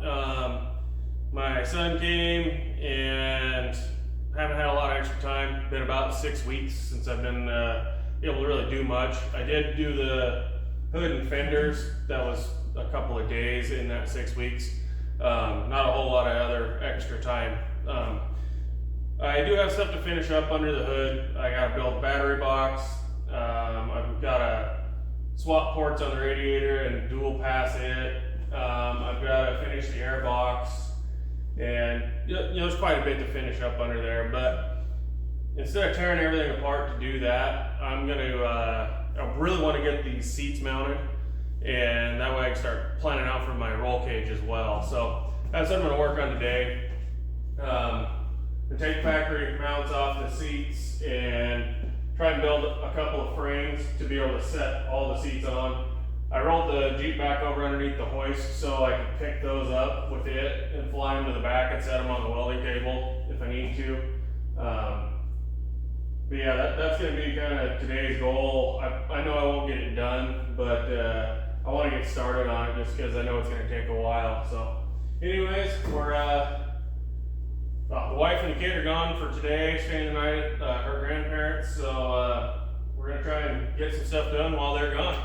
My son came and haven't had a lot of extra time. Been about 6 weeks since I've been able to really do much. I did do the hood and fenders. That was a couple of days in that 6 weeks. Not a whole lot of other extra time. I do have stuff to finish up under the hood. I got to build a battery box. I've got to swap ports on the radiator and dual pass it. I've got to finish the air box, and there's quite a bit to finish up under there. But instead of tearing everything apart to do that, I'm going to. I really want to get these seats mounted, and that way I can start planning out for my roll cage as well. So that's what I'm going to work on today. To take factory mounts off the seats and try and build a couple of frames to be able to set all the seats on. I rolled the Jeep back over underneath the hoist so I can pick those up with it and fly them to the back and set them on the welding table if I need to. But yeah, that's going to be kind of today's goal. I know I won't get it done, but I want to get started on it just because I know it's going to take a while. So anyways, the wife and the kid are gone for today, staying the night at her grandparents, so we're going to try and get some stuff done while they're gone.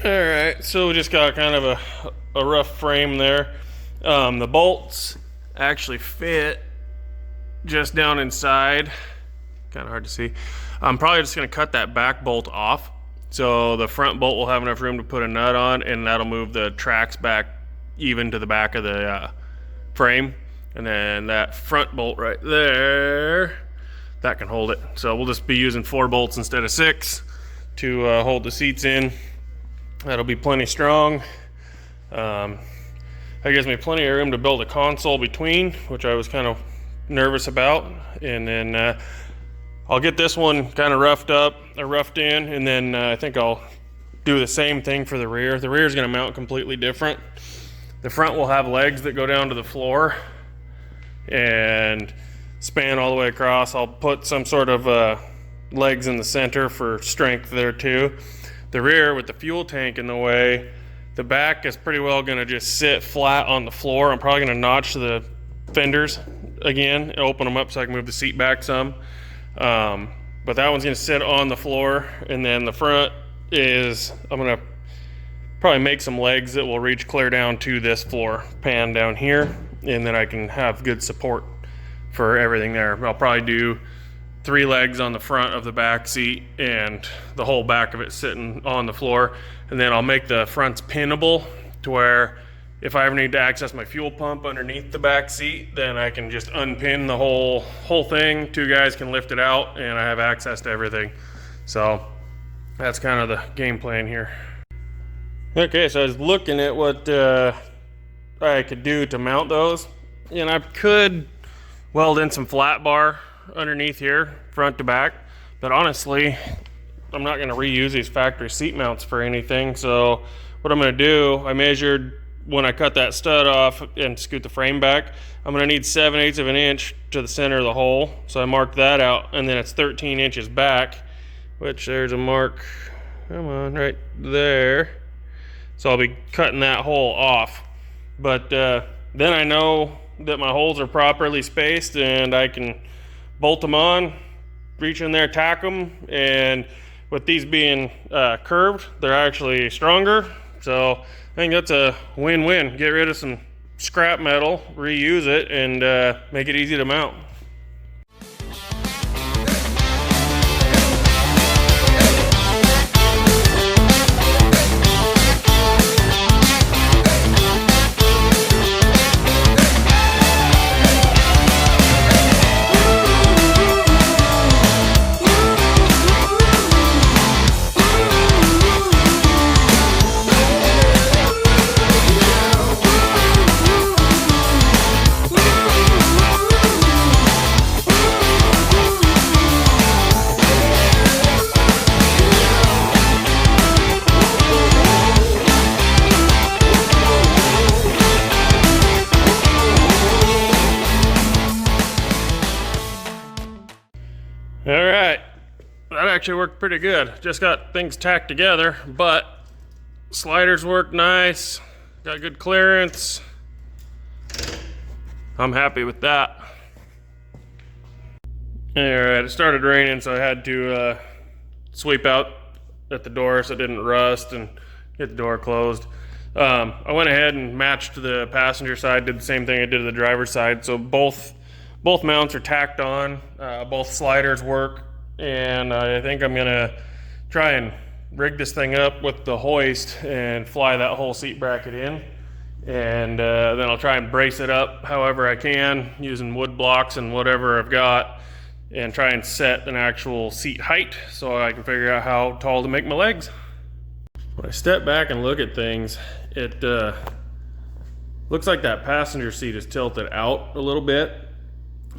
Alright, so we just got kind of a rough frame there. The bolts actually fit just down inside. Kind of hard to see. I'm probably just going to cut that back bolt off. So the front bolt will have enough room to put a nut on, and that'll move the tracks back even to the back of the frame. And then that front bolt right there, that can hold it. So we'll just be using 4 bolts instead of 6 to hold the seats in. That'll be plenty strong. That gives me plenty of room to build a console between, which I was kind of nervous about. And then I'll get this one kind of roughed in, and then I think I'll do the same thing for the rear. The rear is going to mount completely different. The front will have legs that go down to the floor and span all the way across. I'll put some sort of legs in the center for strength there too. The rear, with the fuel tank in the way, the back is pretty well going to just sit flat on the floor. I'm probably going to notch the fenders again and open them up so I can move the seat back some. But that one's going to sit on the floor, and then the front is, I'm going to probably make some legs that will reach clear down to this floor pan down here, and then I can have good support for everything there. I'll probably do 3 legs on the front of the back seat and the whole back of it sitting on the floor. And then I'll make the fronts pinnable to where if I ever need to access my fuel pump underneath the back seat, then I can just unpin the whole thing. 2 guys can lift it out and I have access to everything. So that's kind of the game plan here. Okay, so I was looking at what I could do to mount those, and I could weld in some flat bar underneath here, front to back, but honestly I'm not going to reuse these factory seat mounts for anything. So what I'm going to do, I measured when I cut that stud off and scoot the frame back, I'm going to need 7/8 of an inch to the center of the hole, so I marked that out, and then it's 13 inches back, which there's a mark, come on, right there. So I'll be cutting that hole off, but then I know that my holes are properly spaced and I can bolt them on reach in there, tack them, and with these being curved, they're actually stronger. So I think that's a win-win. Get rid of some scrap metal, reuse it, and make it easy to mount. All right, that actually worked pretty good. Just got things tacked together, but sliders work nice, got good clearance. I'm happy with that. All right, it started raining, so I had to sweep out at the door so it didn't rust and get the door closed. I went ahead and matched the passenger side, did the same thing I did to the driver's side, so both mounts are tacked on, both sliders work, and I think I'm gonna try and rig this thing up with the hoist and fly that whole seat bracket in, and then I'll try and brace it up however I can using wood blocks and whatever I've got, and try and set an actual seat height so I can figure out how tall to make my legs. When I step back and look at things, it looks like that passenger seat is tilted out a little bit.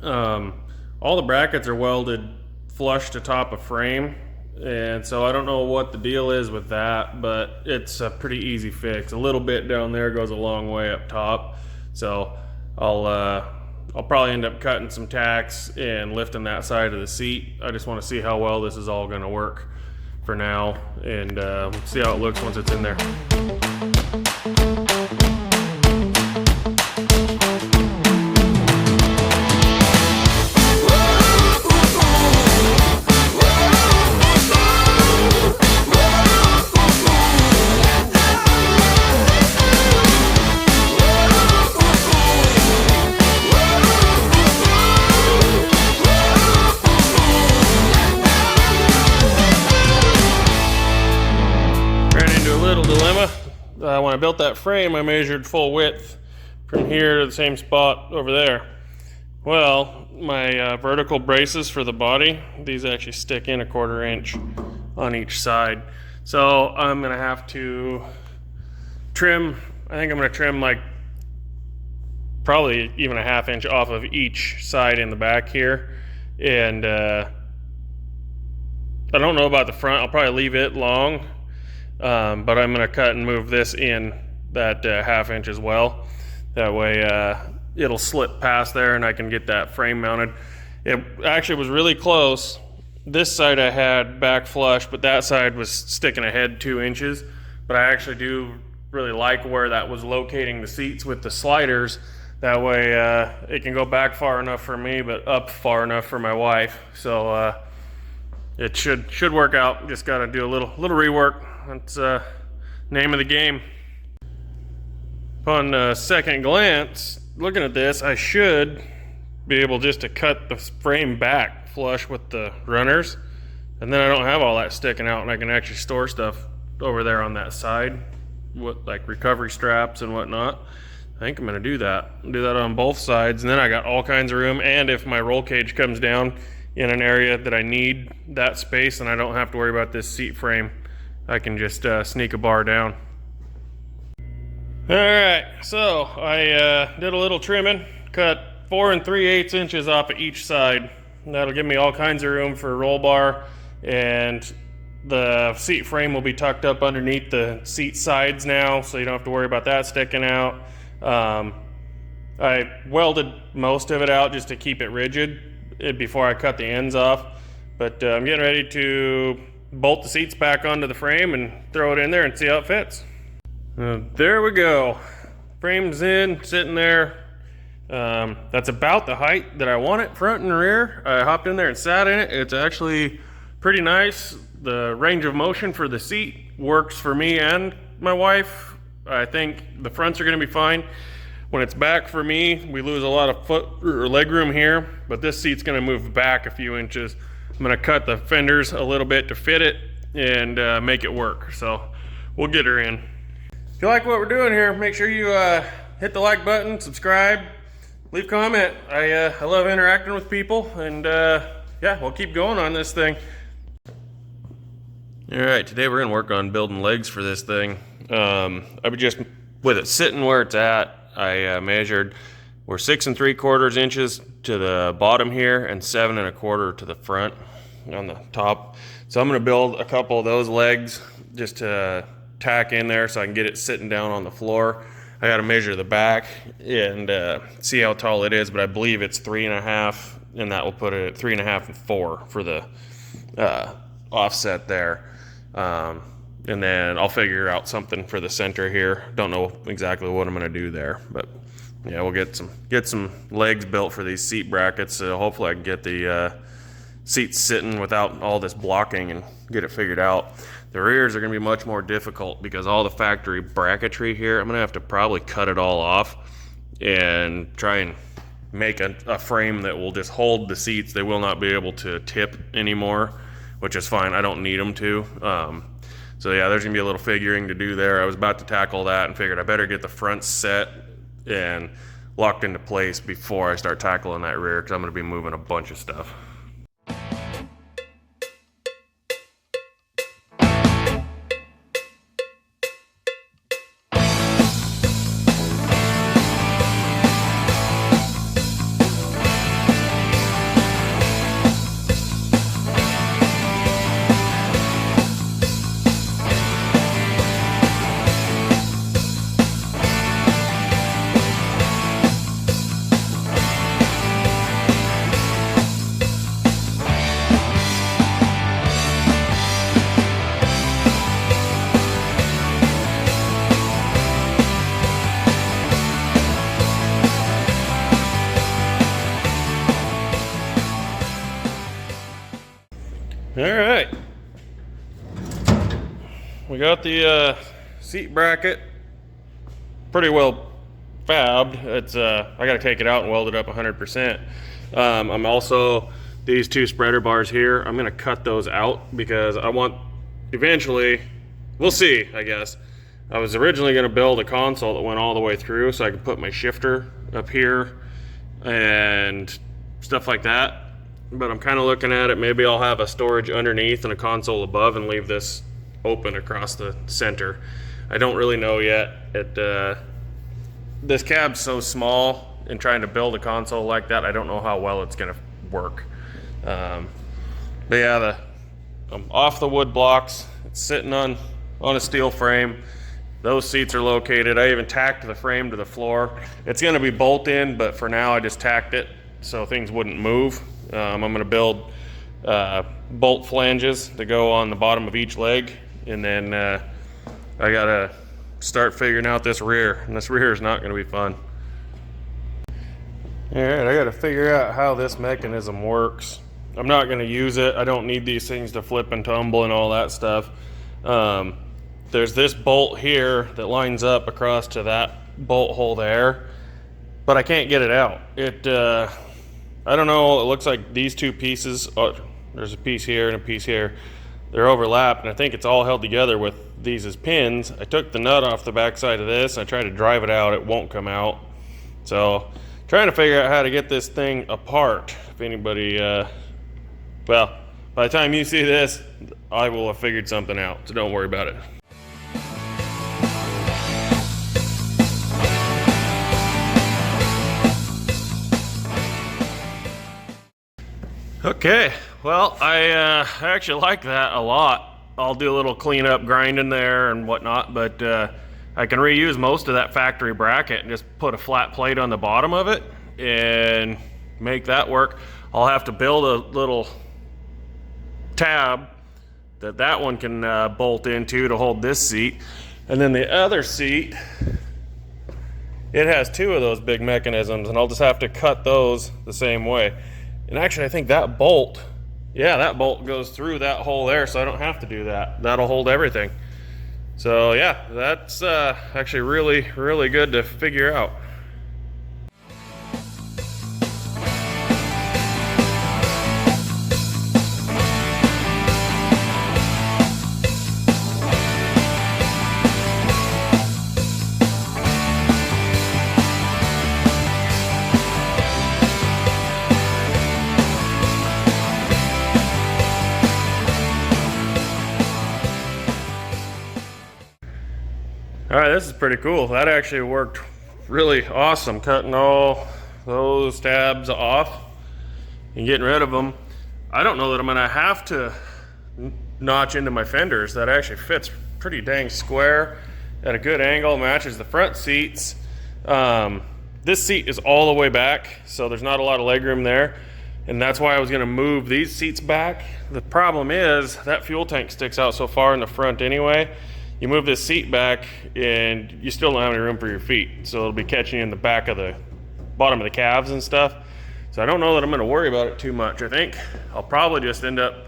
All the brackets are welded flush to top of frame, and so I don't know what the deal is with that, but it's a pretty easy fix. A little bit down there goes a long way up top, so I'll probably end up cutting some tacks and lifting that side of the seat. I just want to see how well this is all going to work for now, and see how it looks once it's in there. When I built that frame, I measured full width from here to the same spot over there. Well, my vertical braces for the body, these actually stick in 1/4 inch on each side. So I'm gonna have to trim, I think I'm gonna trim like probably even 1/2 inch off of each side in the back here. And I don't know about the front, I'll probably leave it long. But I'm going to cut and move this in that 1/2 inch as well. That way it'll slip past there and I can get that frame mounted. It actually was really close. This side I had back flush, but that side was sticking ahead 2 inches. But I actually do really like where that was locating the seats with the sliders. That way it can go back far enough for me, but up far enough for my wife. So it should work out. Just got to do a little rework. That's name of the game. Upon second glance, looking at this, I should be able just to cut the frame back flush with the runners, and then I don't have all that sticking out, and I can actually store stuff over there on that side, like recovery straps and whatnot. I think I'm going to do that. Do that on both sides, and then I got all kinds of room, and if my roll cage comes down in an area that I need that space and I don't have to worry about this seat frame, I can just sneak a bar down. Alright, so I did a little trimming, cut 4 3/8 inches off of each side. And that'll give me all kinds of room for a roll bar, and the seat frame will be tucked up underneath the seat sides now, so you don't have to worry about that sticking out. I welded most of it out just to keep it rigid before I cut the ends off, but I'm getting ready to bolt the seats back onto the frame and throw it in there and see how it fits. There we go. Frame's in, sitting there. That's about the height that I want it, front and rear. I hopped in there and sat in it. It's actually pretty nice. The range of motion for the seat works for me and my wife. I think the fronts are going to be fine. When it's back for me, we lose a lot of foot or leg room here, but this seat's going to move back a few inches. I'm going to cut the fenders a little bit to fit it and make it work. So we'll get her in. If you like what we're doing here, make sure you hit the like button, subscribe, leave a comment. I love interacting with people, and yeah, we'll keep going on this thing. All right, today we're gonna work on building legs for this thing. I would just, with it sitting where it's at, I measured, we're 6 3/4 inches to the bottom here and 7 1/4 to the front on the top. So I'm gonna build a couple of those legs just to tack in there so I can get it sitting down on the floor. I got to measure the back and see how tall it is, but I believe it's 3.5, and that will put it at 3.5 and 4 for the offset there. And then I'll figure out something for the center here. Don't know exactly what I'm going to do there, but yeah, we'll get some legs built for these seat brackets. So hopefully I can get the seats sitting without all this blocking and get it figured out. The rears are going to be much more difficult because all the factory bracketry here, I'm going to have to probably cut it all off and try and make a frame that will just hold the seats. They will not be able to tip anymore, which is fine. I don't need them to. So yeah, there's going to be a little figuring to do there. I was about to tackle that and figured I better get the front set and locked into place before I start tackling that rear, because I'm going to be moving a bunch of stuff. All right, we got the seat bracket pretty well fabbed. It's I got to take it out and weld it up 100%. I'm also, these two spreader bars here, I'm going to cut those out because I want, eventually, we'll see, I guess. I was originally going to build a console that went all the way through so I could put my shifter up here and stuff like that. But I'm kind of looking at it, maybe I'll have a storage underneath and a console above and leave this open across the center. I don't really know yet. This cab's so small, and trying to build a console like that, I don't know how well it's gonna work. But yeah, I'm off the wood blocks. It's sitting on a steel frame. Those seats are located. I even tacked the frame to the floor. It's gonna be bolt in, but for now I just tacked it so things wouldn't move. I'm going to build bolt flanges to go on the bottom of each leg, and then I got to start figuring out this rear, and this rear is not going to be fun. Alright, I got to figure out how this mechanism works. I'm not going to use it. I don't need these things to flip and tumble and all that stuff. There's this bolt here that lines up across to that bolt hole there, but I can't get it out. I don't know, it looks like these two pieces, there's a piece here and a piece here, they're overlapped, and I think it's all held together with these as pins. I took the nut off the back side of this, I tried to drive it out, it won't come out. So, trying to figure out how to get this thing apart. If anybody, well, by the time you see this, I will have figured something out, so don't worry about it. Okay, well, I actually like that a lot. I'll do a little cleanup grinding there and whatnot, but I can reuse most of that factory bracket and just put a flat plate on the bottom of it and make that work. I'll have to build a little tab that one can bolt into to hold this seat, and then the other seat it has two of those big mechanisms, and I'll just have to cut those the same way. And actually, I think that bolt, yeah, that bolt goes through that hole there, so I don't have to do that. That'll hold everything. So yeah, that's actually really, really good to figure out. All right, this is pretty cool. That actually worked really awesome, cutting all those tabs off and getting rid of them. I don't know that I'm gonna have to notch into my fenders. That actually fits pretty dang square at a good angle, matches the front seats. This seat is all the way back, so there's not a lot of legroom there. And that's why I was gonna move these seats back. The problem is that fuel tank sticks out so far in the front anyway. You move this seat back and you still don't have any room for your feet. So it'll be catching you in the back of the bottom of the calves and stuff. So I don't know that I'm gonna worry about it too much. I think I'll probably just end up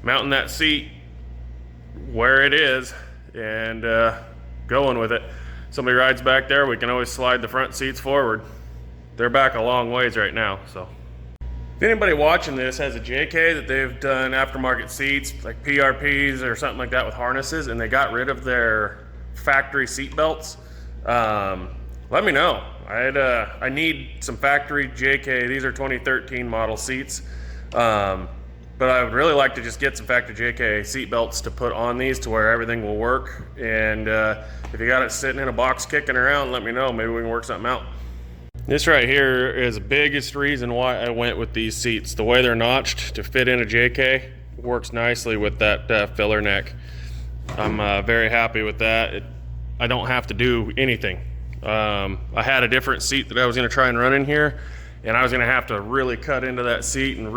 mounting that seat where it is and going with it. Somebody rides back there, we can always slide the front seats forward. They're back a long ways right now, so. If anybody watching this has a JK that they've done aftermarket seats, like PRPs or something like that with harnesses, and they got rid of their factory seat belts, let me know. I need some factory JK. These are 2013 model seats. But I would really like to just get some factory JK seat belts to put on these to where everything will work. And if you got it sitting in a box kicking around, let me know. Maybe we can work something out. This right here is the biggest reason why I went with these seats. The way they're notched to fit in a JK works nicely with that filler neck. I'm very happy with that. I don't have to do anything. I had a different seat that I was going to try and run in here, and I was going to have to really cut into that seat and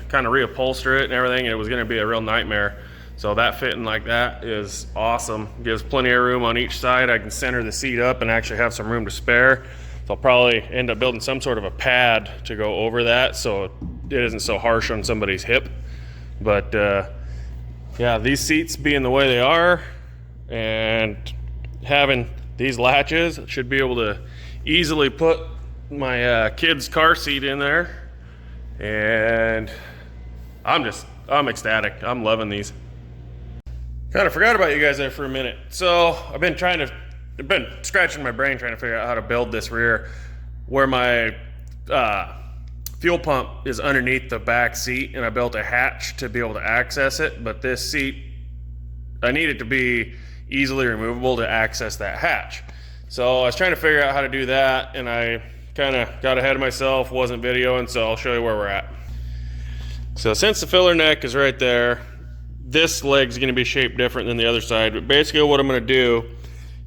kind of reupholster it and everything, and it was going to be a real nightmare. So that fitting like that is awesome. Gives plenty of room on each side. I can center the seat up and actually have some room to spare. So I'll probably end up building some sort of a pad to go over that so it isn't so harsh on somebody's hip. But yeah, these seats being the way they are and having these latches, should be able to easily put my kid's car seat in there. And I'm ecstatic. I'm loving these. Kind of forgot about you guys there for a minute. So I've been scratching my brain trying to figure out how to build this rear where my fuel pump is underneath the back seat, and I built a hatch to be able to access it. But this seat, I need it to be easily removable to access that hatch. So I was trying to figure out how to do that, and I kind of got ahead of myself, wasn't videoing, so I'll show you where we're at. So since the filler neck is right there, this leg's going to be shaped different than the other side. But basically what I'm going to do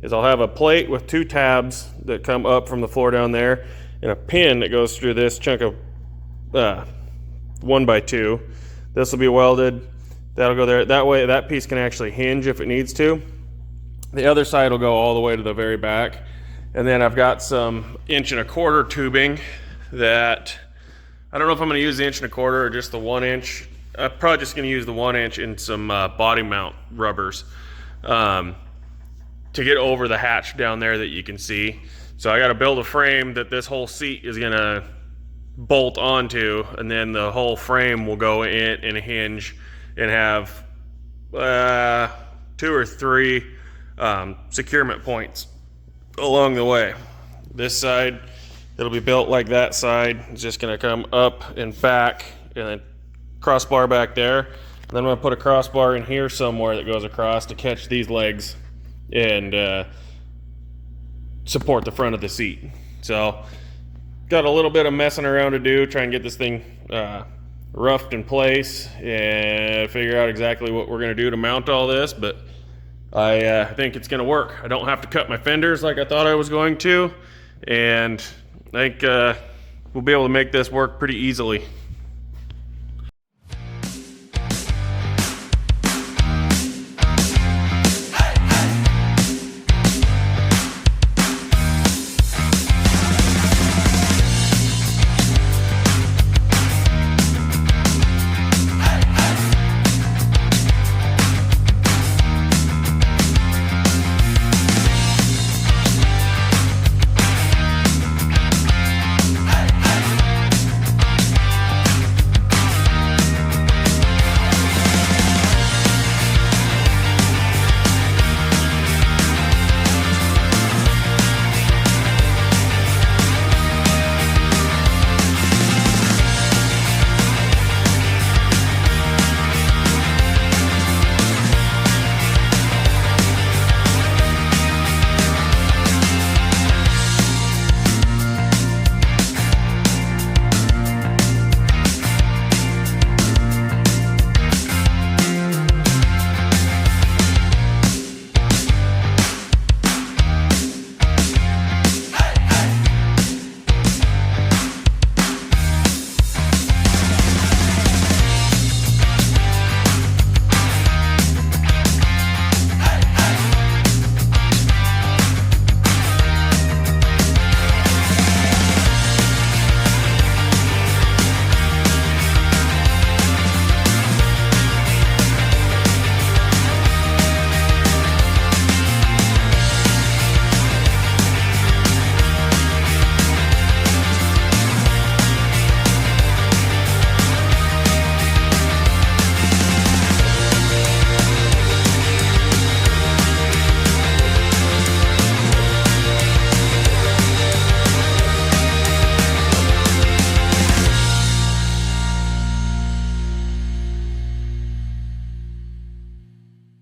is I'll have a plate with two tabs that come up from the floor down there and a pin that goes through this chunk of 1x2. This will be welded. That'll go there. That way that piece can actually hinge if it needs to. The other side will go all the way to the very back. And then I've got some 1.25 inch tubing that I don't know if I'm going to use the 1.25 inch or just the 1 inch. I'm probably just going to use the 1 inch and some body mount rubbers to get over the hatch down there that you can see. So I got to build a frame that this whole seat is going to bolt onto, and then the whole frame will go in a hinge and have 2 or 3 securement points along the way. This side, it'll be built like that side. It's just going to come up and back, and then crossbar back there. And then I'm going to put a crossbar in here somewhere that goes across to catch these legs and support the front of the seat. So got a little bit of messing around to do, try and get this thing roughed in place and figure out exactly what we're going to do to mount all this, but I think it's going to work. I don't have to cut my fenders like I thought I was going to, and I think we'll be able to make this work pretty easily.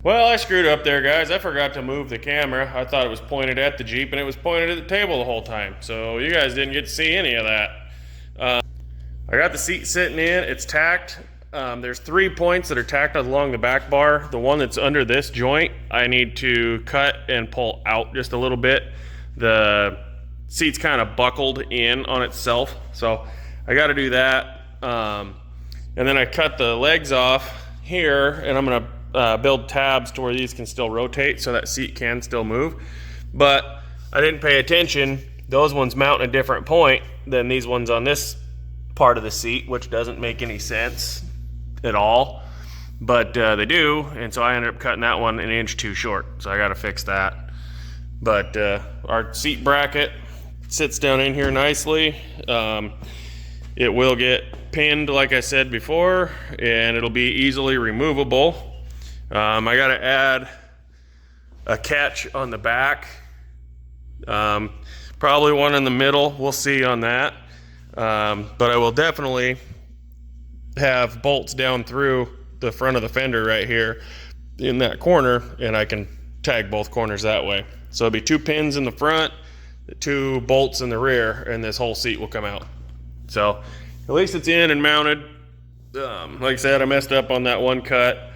Well, I screwed up there, guys. I forgot to move the camera. I thought it was pointed at the Jeep, and it was pointed at the table the whole time. So you guys didn't get to see any of that. I got the seat sitting in. It's tacked. There's 3 points that are tacked along the back bar. The one that's under this joint, I need to cut and pull out just a little bit. The seat's kind of buckled in on itself, so I got to do that. And then I cut the legs off here, and I'm going to build tabs to where these can still rotate so that seat can still move. But I didn't pay attention. Those ones mount a different point than these ones on this part of the seat, which doesn't make any sense at all, but they do, and so I ended up cutting that one an inch too short, so I got to fix that. But our seat bracket sits down in here nicely. It will get pinned, like I said before, and it'll be easily removable. I got to add a catch on the back, probably one in the middle. We'll see on that. But I will definitely have bolts down through the front of the fender right here in that corner, and I can tag both corners that way. So it'll be 2 pins in the front, 2 bolts in the rear, and this whole seat will come out. So at least it's in and mounted. Like I said, I messed up on that one cut.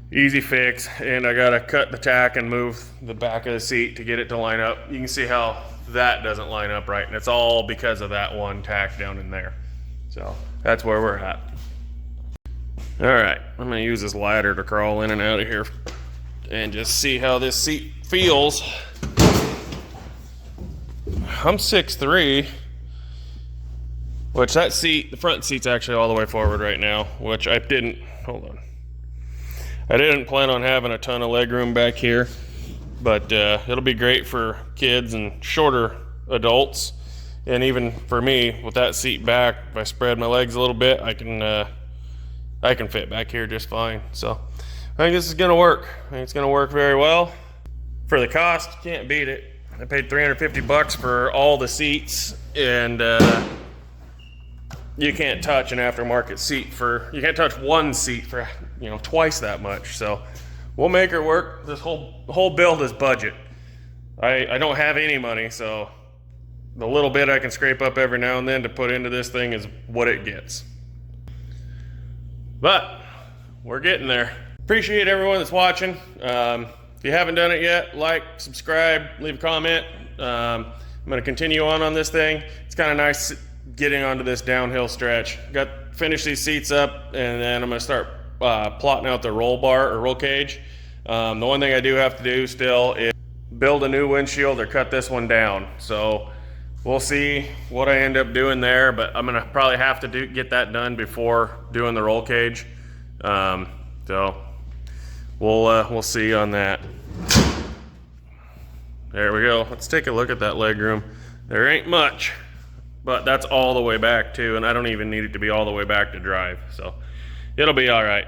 Easy fix, and I gotta cut the tack and move the back of the seat to get it to line up. You can see how that doesn't line up right, and it's all because of that one tack down in there. So that's where we're at. All right, I'm gonna use this ladder to crawl in and out of here and just see how this seat feels. I'm 6'3", which that seat, the front seat's actually all the way forward right now, which I didn't plan on having a ton of leg room back here, but it'll be great for kids and shorter adults, and even for me with that seat back, if I spread my legs a little bit, I can fit back here just fine. So I think this is gonna work. I think it's gonna work very well. For the cost, can't beat it. I paid $350 for all the seats, and you can't touch an aftermarket seat you can't touch one seat for, twice that much. So we'll make her work. This whole build is budget. I don't have any money, so the little bit I can scrape up every now and then to put into this thing is what it gets. But we're getting there. Appreciate everyone that's watching. If you haven't done it yet, like, subscribe, leave a comment. I'm gonna continue on this thing. It's kind of nice getting onto this downhill stretch. Finish these seats up, and then I'm gonna start plotting out the roll bar or roll cage. The one thing I do have to do still is build a new windshield or cut this one down. So we'll see what I end up doing there, but I'm gonna probably have to get that done before doing the roll cage. So we'll see on that. There we go. Let's take a look at that leg room. There ain't much, but that's all the way back too, and I don't even need it to be all the way back to drive, so it'll be all right.